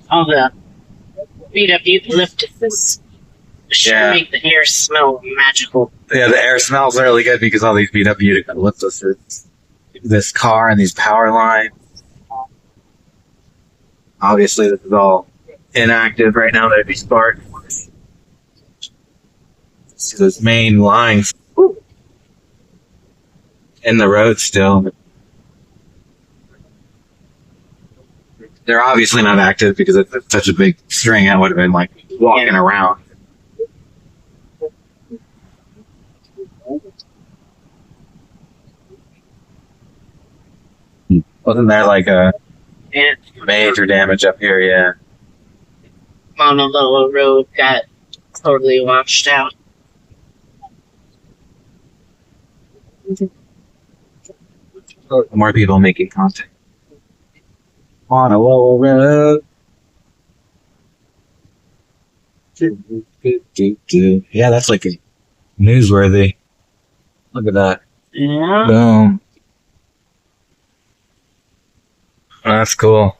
All the beat up eucalyptus should make the air smell magical. Yeah, the air smells really good because all these beat up eucalyptus. This car and these power lines. Obviously, this is all inactive right now. That'd be spark. See those main lines in the road still. They're obviously not active because it's such a big string. I would have been like walking around. Wasn't there like a major damage up here? Yeah. Mauna Loa Rd got totally washed out. More people making content. Mauna Loa Rd. Yeah, that's like newsworthy. Look at that. Yeah. Boom. That's cool.